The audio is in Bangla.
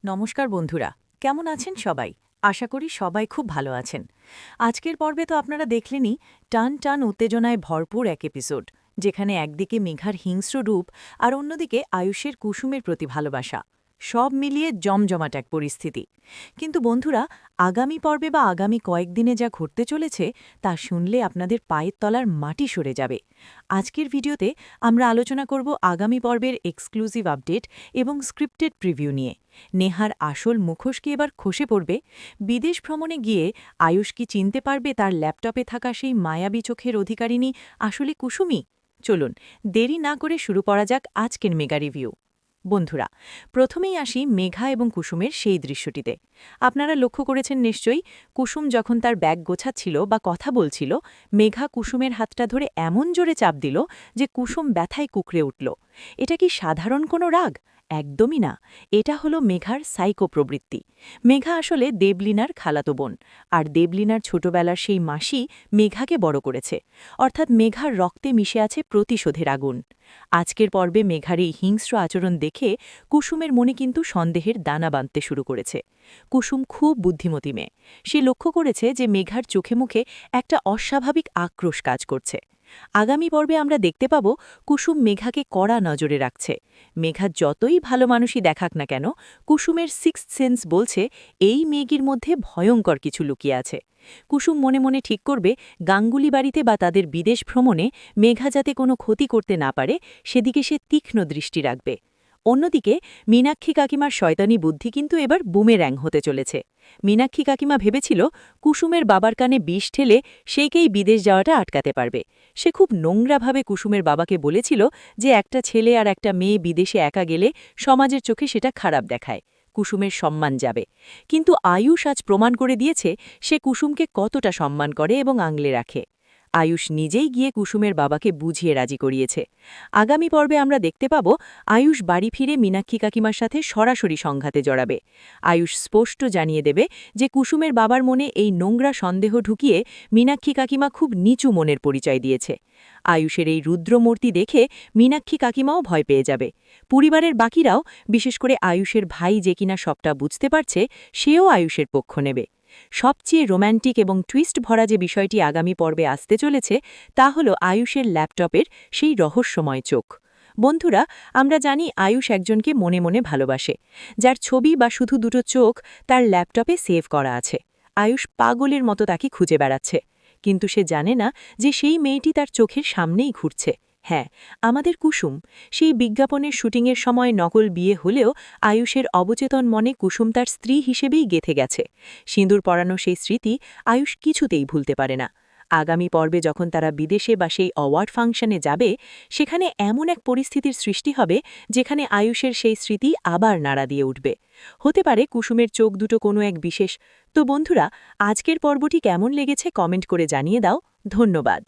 নমস্কার বন্ধুরা, কেমন আছেন সবাই? আশা করি সবাই খুব ভালো আছেন। আজকের পর্বে তো আপনারা দেখলেনই, টান টান উত্তেজনায় ভরপুর এক এপিসোড, যেখানে একদিকে মেঘার হিংস্র রূপ আর অন্যদিকে আয়ুষের কুসুমের প্রতি ভালোবাসা। সব মিলিয়ে জমজমাট এক পরিস্থিতি। কিন্তু বন্ধুরা, আগামী পর্বে বা আগামী কয়েকদিনে যা ঘটতে চলেছে তা শুনলে আপনাদের পায়ের তলার মাটি সরে যাবে। আজকের ভিডিওতে আমরা আলোচনা করব আগামী পর্বের এক্সক্লুসিভ আপডেট এবং স্ক্রিপ্টেড প্রিভিউ নিয়ে। নেহার আসল মুখোশ কি এবার খসে পড়বে? বিদেশ ভ্রমণে গিয়ে আয়ুষ কি চিনতে পারবে তার ল্যাপটপে থাকা সেই মায়াবী চোখের অধিকারিণী আসলে কুসুমি? চলুন, দেরি না করে শুরু করা যাক আজকের মেগা রিভিউ। বন্ধুরা, প্রথমেই আসি মেঘা এবং কুসুমের সেই দৃশ্যটিতে। আপনারা লক্ষ্য করেছেন নিশ্চয়ই, কুসুম যখন তার ব্যাগ গোছাচ্ছিল বা কথা বলছিল, মেঘা কুসুমের হাতটা ধরে এমন জোরে চাপ দিল যে কুসুম ব্যথায় কুঁকড়ে উঠল। এটা কি সাধারণ কোনো রাগ? একদমই না। এটা হলো মেঘার সাইকো প্রবৃত্তি। মেঘা আসলে দেবলীনার খালাতো বোন, আর দেবলীনার ছোটবেলার সেই মাসি মেঘাকে বড় করেছে। অর্থাৎ মেঘার রক্তে মিশে আছে প্রতিশোধের আগুন। আজকের পর্বে মেঘার এই হিংস্র আচরণ দেখে কুসুমের মনে কিন্তু সন্দেহের দানা বাঁধতে শুরু করেছে। কুসুম খুব বুদ্ধিমতী মেয়ে। সে লক্ষ্য করেছে যে মেঘার চোখে মুখে একটা অস্বাভাবিক আক্রোশ কাজ করছে। আগামী পর্বে আমরা দেখতে পাব কুসুম মেঘাকে কড়া নজরে রাখছে। মেঘা যতই ভালো মানুষই দেখাক না কেন, কুসুমের সিক্সথ সেন্স বলছে এই মেয়েগির মধ্যে ভয়ঙ্কর কিছু লুকিয়ে আছে। কুসুম মনে মনে ঠিক করবে গাঙ্গুলি বাড়িতে বা তাদের বিদেশ ভ্রমণে মেঘা যাতে কোনো ক্ষতি করতে না পারে সেদিকে সে তীক্ষ্ণ দৃষ্টি রাখবে। অন্যদিকে মীনাক্ষী কাকিমার শয়তানি বুদ্ধি কিন্তু এবার বুমের্যাং হতে চলেছে। মীনাক্ষী কাকিমা ভেবেছিল কুসুমের বাবার কানে বিষ ঠেলে সেইকেই বিদেশ যাওয়াটা আটকাতে পারবে। সে খুব নোংরাভাবে কুসুমের বাবাকে বলেছিল যে একটা ছেলে আর একটা মেয়ে বিদেশে একা গেলে সমাজের চোখে সেটা খারাপ দেখায়, কুসুমের সম্মান যাবে। কিন্তু আয়ুষ আজ প্রমাণ করে দিয়েছে সে কুসুমকে কতটা সম্মান করে এবং আগলে রাখে। আয়ুষ নিজেই গিয়ে কুসুমের বাবাকে বুঝিয়ে রাজি করিয়েছে। আগামী পর্বে আমরা দেখতে পাব আয়ুষ বাড়ি ফিরে মীনাক্ষী কাকিমার সাথে সরাসরি সংঘাতে জড়াবে। আয়ুষ স্পষ্ট জানিয়ে দেবে যে কুসুমের বাবার মনে এই নোংরা সন্দেহ ঢুকিয়ে মীনাক্ষী কাকিমা খুব নিচু মনের পরিচয় দিয়েছে। আয়ুষের এই রুদ্রমূর্তি দেখে মীনাক্ষী কাকিমাও ভয় পেয়ে যাবে। পরিবারের বাকিরাও, বিশেষ করে আয়ুষের ভাই যে কিনা সবটা বুঝতে পারছে, সেও আয়ুষের পক্ষ নেবে। সবচেয়ে রোম্যান্টিক এবং টুইস্ট ভরা যে বিষয়টি আগামী পর্বে আসতে চলেছে তা হল আয়ুষের ল্যাপটপের সেই রহস্যময় চোখ। বন্ধুরা, আমরা জানি আয়ুষ একজনকে মনে মনে ভালোবাসে, যার ছবি বা শুধু দুটো চোখ তার ল্যাপটপে সেভ করা আছে। আয়ুষ পাগলের মতো তাকে খুঁজে বেড়াচ্ছে, কিন্তু সে জানে না যে সেই মেয়েটি তার চোখের সামনেই ঘুরছে। হ্যাঁ, আমাদের কুসুম। সেই বিজ্ঞাপনের শুটিংয়ের সময় নকল বিয়ে হলেও আয়ুষের অবচেতন মনে কুসুম তার স্ত্রী হিসেবেই গেঁথে গেছে। সিঁদুর পরানো সেই স্মৃতি আয়ুষ কিছুতেই ভুলতে পারে না। আগামী পর্বে যখন তারা বিদেশে বা সেই অ্যাওয়ার্ড ফাংশনে যাবে, সেখানে এমন এক পরিস্থিতির সৃষ্টি হবে যেখানে আয়ুষের সেই স্মৃতি আবার নাড়া দিয়ে উঠবে। হতে পারে কুসুমের চোখ দুটো কোনো এক বিশেষ। তো বন্ধুরা, আজকের পর্বটি কেমন লেগেছে কমেন্ট করে জানিয়ে দাও। ধন্যবাদ।